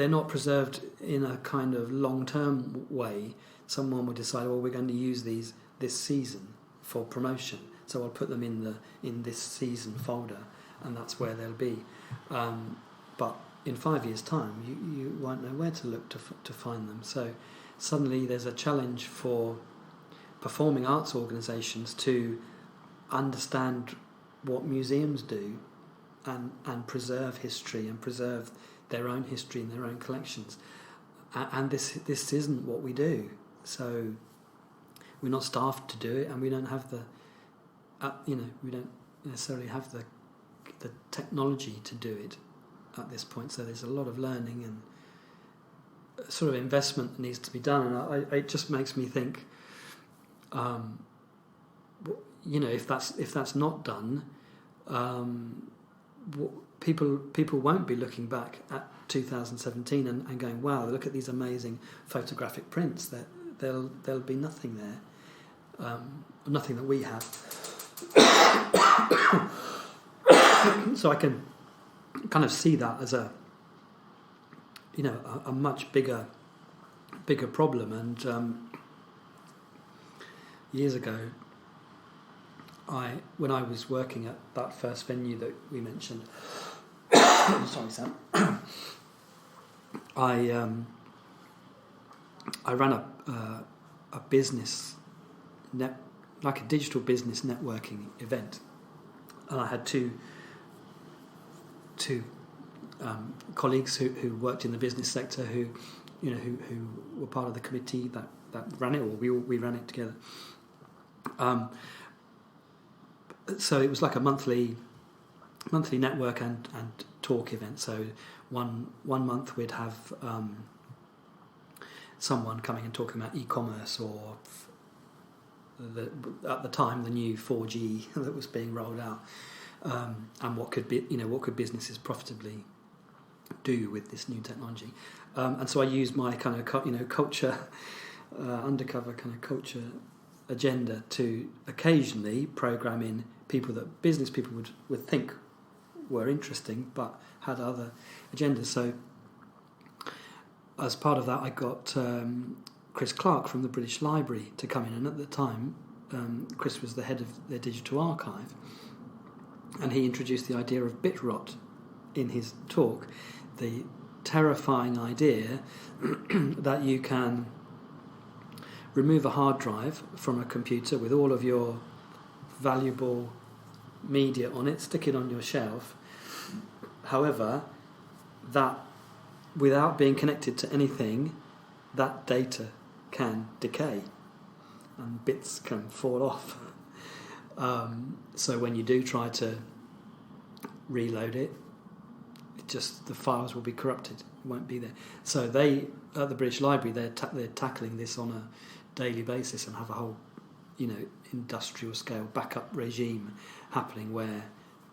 not preserved in a kind of long-term way. Someone would decide, well, we're going to use these this season for promotion, so I'll put them in this season folder, and that's where they'll be. But in 5 years' time, you won't know where to look to find them. So suddenly there's a challenge for performing arts organisations to understand what museums do and preserve history and preserve their own history and their own collections. And this isn't what we do. So we're not staffed to do it, and we don't have we don't necessarily have the technology to do it at this point. So there's a lot of learning and sort of investment that needs to be done, and it just makes me think, if that's not done, people won't be looking back at 2017 and going, wow, look at these amazing photographic prints. That there'll be nothing there, nothing that we have. So I can kind of see that as a much bigger problem. And years ago, when I was working at that first venue that we mentioned, sorry, Sam, I ran a business like a digital business networking event, and I had two colleagues who worked in the business sector who were part of the committee that ran it, or we ran it together. So it was like a monthly network and talk event. So one month we'd have someone coming and talking about e-commerce, or at the time the new 4G that was being rolled out, and what could businesses profitably do with this new technology. And so I used my kind of culture, undercover kind of culture agenda to occasionally program in people that business people would think were interesting but had other agendas. So as part of that, I got Chris Clark from the British Library to come in, and at the time Chris was the head of their digital archive, and he introduced the idea of bit rot in his talk, the terrifying idea that you can remove a hard drive from a computer with all of your valuable media on it, stick it on your shelf. However, that without being connected to anything, that data can decay and bits can fall off. So when you do try to reload it, the files will be corrupted. It won't be there. So they, at the British Library, they're tackling this on a daily basis and have a whole, industrial scale backup regime happening where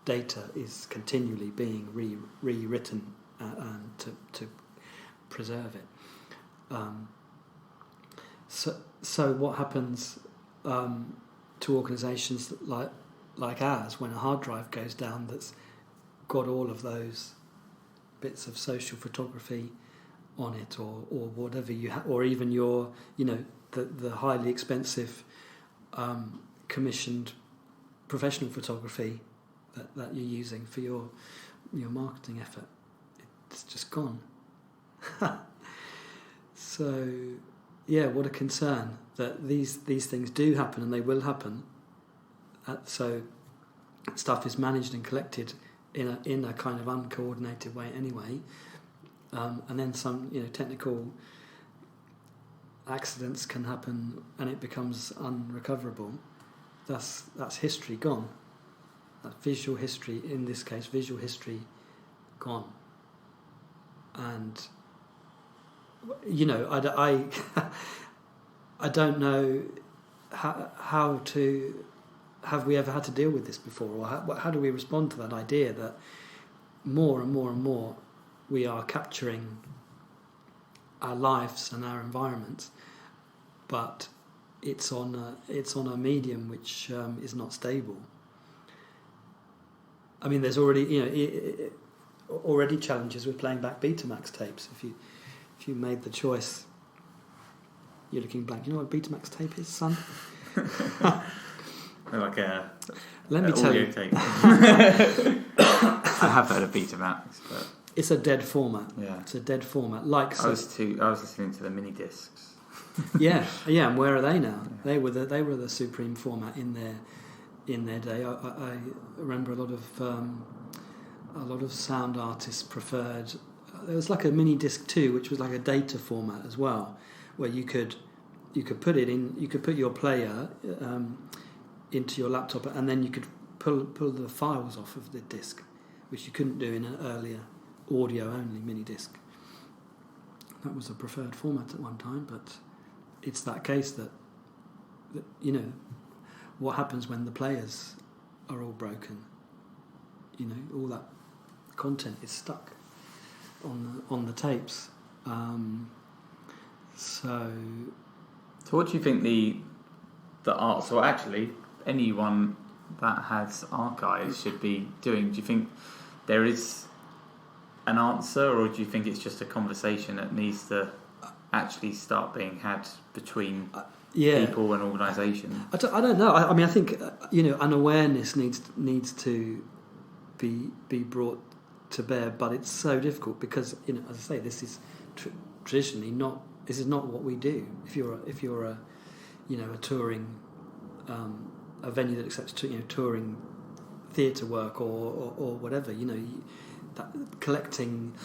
data is continually being rewritten and to preserve it. So what happens to organisations like ours when a hard drive goes down that's got all of those bits of social photography on it, or whatever you have, or even your the highly expensive commissioned professional photography that you're using for your marketing effort, it's just gone. So yeah, what a concern that these things do happen, and they will happen. So stuff is managed and collected in a kind of uncoordinated way anyway, and then some technical accidents can happen and it becomes unrecoverable. That's history gone. That visual history, in this case, visual history gone. And I don't know how to. Have we ever had to deal with this before, or how do we respond to that idea that more and more and more we are capturing our lives and our environments, but it's on a medium which is not stable. I mean, there's already already challenges with playing back Betamax tapes. If you made the choice, you're looking back. You know what a Betamax tape is, son? Like a Let me tell you. tape. I have heard of Betamax, but it's a dead format. Yeah, it's a dead format. I was listening to the mini discs. yeah. And where are they now? Yeah. They were the supreme format in their day. I remember a lot of a lot of sound artists preferred. There was like a mini disc too, which was like a data format as well, where you could put it in. You could put your player into your laptop, and then you could pull the files off of the disc, which you couldn't do in an earlier audio only mini disc. That was a preferred format at one time, but it's that case that you know what happens when the players are all broken. You know, all that content is stuck on the tapes. So what do you think the art? So actually, anyone that has archives should be doing. Do you think there is an answer, or do you think it's just a conversation that needs to actually start being had between people and organisations? I don't know. I mean, I think an awareness needs to be brought to bear, but it's so difficult because, as I say, this is traditionally not. This is not what we do. If you're a touring a venue that accepts touring theatre work or whatever, that collecting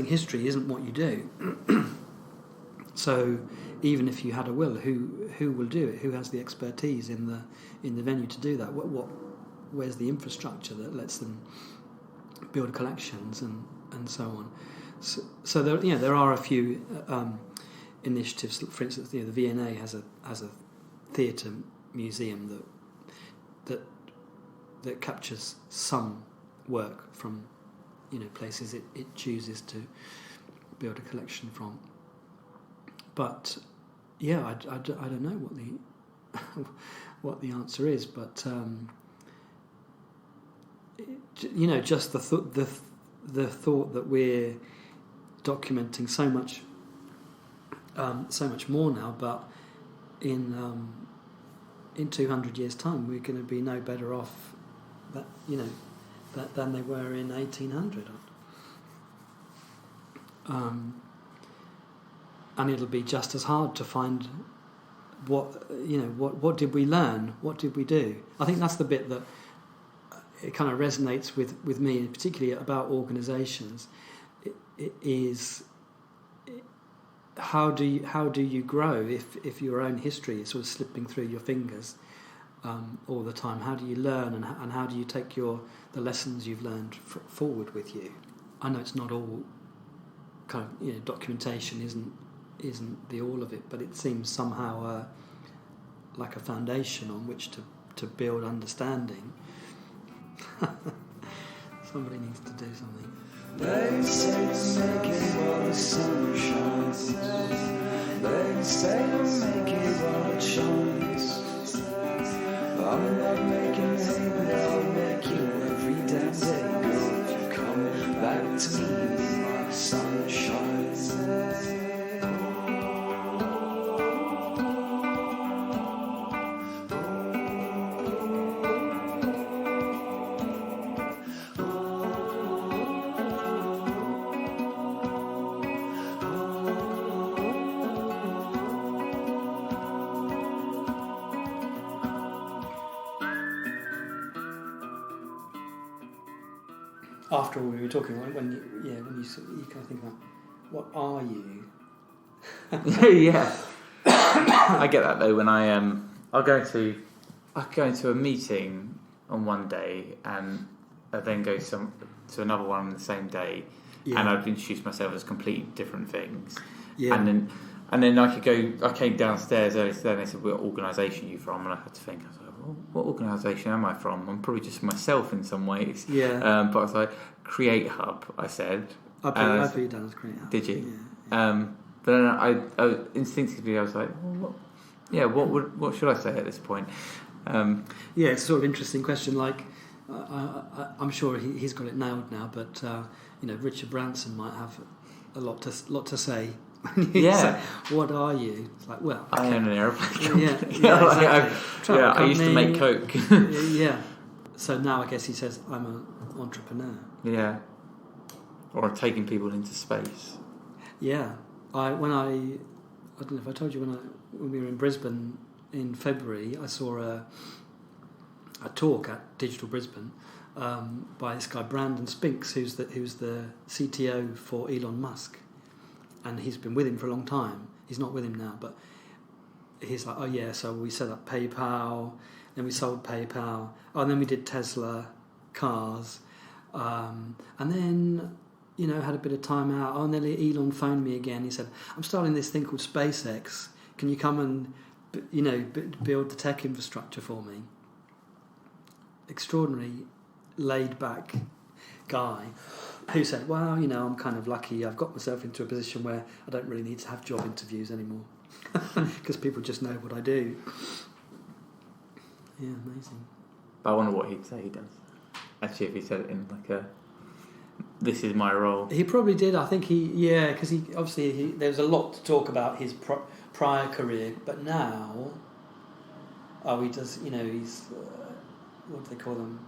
history isn't what you do. So even if you had a will, who will do it? Who has the expertise in the venue to do that? Where's the infrastructure that lets them build collections and so on? So there are a few initiatives. For instance, the V&A has a theatre museum that captures some work from places it chooses to build a collection from. But I don't know what the answer is. But just the thought that we're documenting so much more now, but in 200 years' time we're going to be no better off than they were in 1800. And it'll be just as hard to find what did we learn, what did we do. I think that's the bit that it kind of resonates with me, particularly about organisations. It is how do you grow if your own history is sort of slipping through your fingers all the time? How do you learn, and how do you take the lessons you've learned forward with you? I know it's not all kind of documentation isn't the all of it, but it seems somehow like a foundation on which to build understanding. Somebody needs to do something. They say to make it while the sun shines. They say to make it while it shines. I'm not making hay, but I'll make you every damn day. Girl, if you come back to me while the sun shines. After all, we were talking when you kind of think about what are you? Yeah, I get that though. When I'll go into a meeting on one day and I then go to another one on the same day, and I'd introduce myself as completely different things. Yeah. And then I came downstairs earlier today and they said, "What organisation are you from?" And I had to think. I was like, well, what organisation am I from? I'm probably just myself in some ways. Yeah. But I was like, Create Hub, I said. I put you down as Create Hub. Did you? Yeah. But then I instinctively I was like, what should I say at this point? It's a sort of interesting question. Like, I'm sure he's got it nailed now, but Richard Branson might have a lot to say. Say, what are you? It's like, well, I own an aeroplane company. Exactly. I used to make Coke. So now I guess he says I'm an entrepreneur. Yeah. Or taking people into space. Yeah. I don't know if I told you when we were in Brisbane in February, I saw a talk at Digital Brisbane by this guy Brandon Spinks, who's the CTO for Elon Musk, and he's been with him for a long time. He's not with him now, but he's like, oh yeah, so we set up PayPal, then we sold PayPal, and then we did Tesla cars, and then had a bit of time out. Oh, and then Elon phoned me again. He said, I'm starting this thing called SpaceX. Can you come and build the tech infrastructure for me? Extraordinary, laid-back guy who said, well, I'm kind of lucky. I've got myself into a position where I don't really need to have job interviews anymore because people just know what I do. Yeah, amazing. But I wonder what he'd say he does. Actually, if he said it in this is my role. He probably did. I think because he obviously there was a lot to talk about his prior career, but now, he does. He's what do they call them?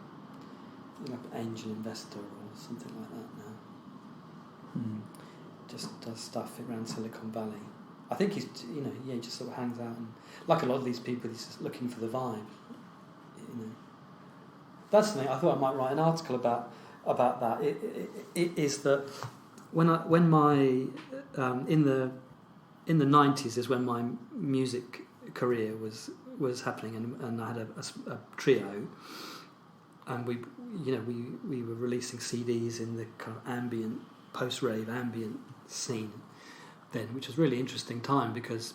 Angel investor or something like that now. Just does stuff around Silicon Valley. I think he's he just sort of hangs out, and like a lot of these people, he's just looking for the vibe. That's something I thought I might write an article about that. It is that when my in the 90s is when my music career was happening, and I had a trio, and we were releasing CDs in the kind of ambient, post-rave ambient scene then, which was a really interesting time because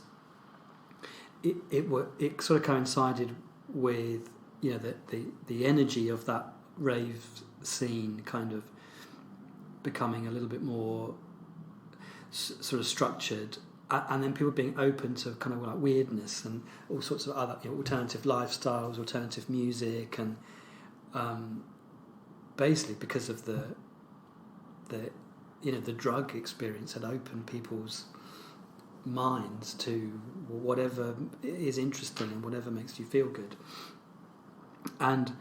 it sort of coincided with the energy of that rave scene kind of becoming a little bit more sort of structured, and then people being open to kind of like weirdness and all sorts of other alternative lifestyles, alternative music, and basically because of the drug experience had opened people's minds to whatever is interesting and whatever makes you feel good. And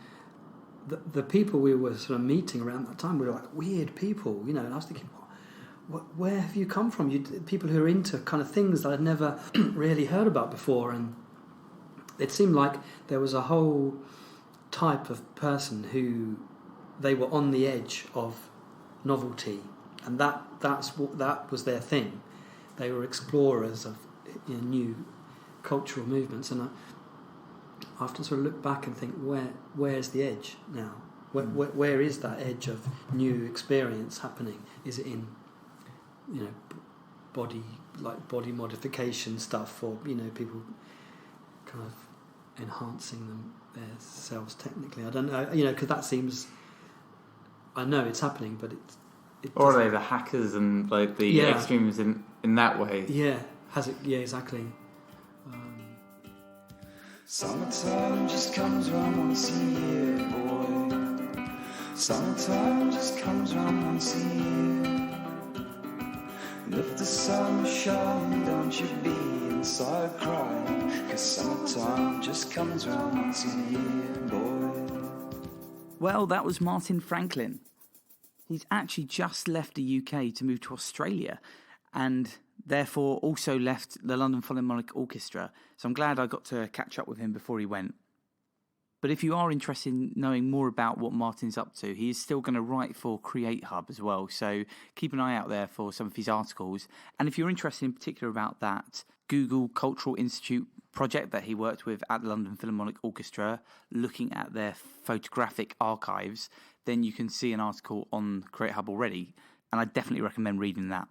the people we were sort of meeting around that time were like weird people, and I was thinking, where have you come from? People who are into kind of things that I'd never really heard about before, and it seemed like there was a whole type of person who they were on the edge of novelty, and that was their thing. They were explorers of new cultural movements, and I often sort of look back and think, where's the edge now? Where is that edge of new experience happening? Is it in body modification stuff, or people kind of enhancing themselves technically? I don't know, because that seems, I know it's happening, but it or are they the hackers and the extremes in that way? Yeah, has it? Yeah, exactly. Summertime just comes round once a year, boy. Summertime just comes round once a year. And if the sun was shining, don't you be inside crying, 'cause summertime just comes round once a year, boy. Well, that was Martin Franklin. He's actually just left the UK to move to Australia, and therefore also left the London Philharmonic Orchestra. So I'm glad I got to catch up with him before he went. But if you are interested in knowing more about what Martin's up to, he is still going to write for Create Hub as well. So keep an eye out there for some of his articles. And if you're interested in particular about that Google Cultural Institute project that he worked with at the London Philharmonic Orchestra, looking at their photographic archives, then you can see an article on Create Hub already. And I definitely recommend reading that.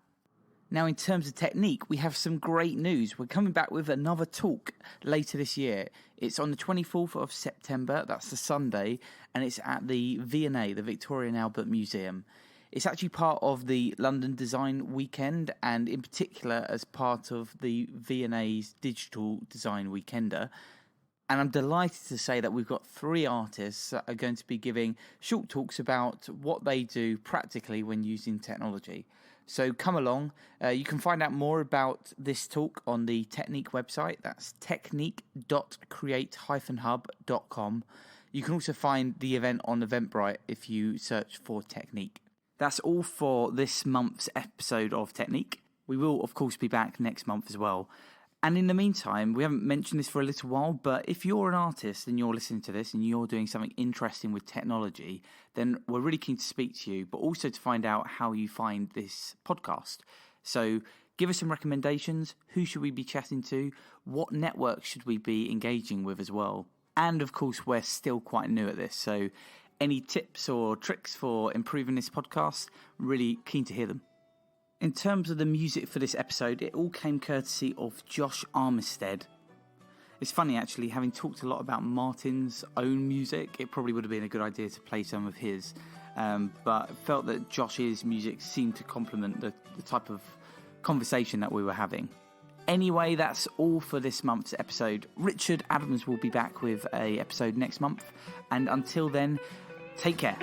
Now, in terms of technique, we have some great news. We're coming back with another talk later this year. It's on the 24th of September, that's the Sunday, and it's at the V&A, the Victoria and Albert Museum. It's actually part of the London Design Weekend, and in particular as part of the V&A's Digital Design Weekender. And I'm delighted to say that we've got 3 artists that are going to be giving short talks about what they do practically when using technology. So come along. You can find out more about this talk on the Technique website. That's technique.create-hub.com. You can also find the event on Eventbrite if you search for Technique. That's all for this month's episode of Technique. We will, of course, be back next month as well. And in the meantime, we haven't mentioned this for a little while, but if you're an artist and you're listening to this and you're doing something interesting with technology, then we're really keen to speak to you, but also to find out how you find this podcast. So give us some recommendations. Who should we be chatting to? What network should we be engaging with as well? And of course, we're still quite new at this. So any tips or tricks for improving this podcast? Really keen to hear them. In terms of the music for this episode, it all came courtesy of Josh Armistead. It's funny actually, having talked a lot about Martin's own music, it probably would have been a good idea to play some of his, but felt that Josh's music seemed to complement the type of conversation that we were having. Anyway, that's all for this month's episode. Richard Adams will be back with an episode next month, and until then, take care.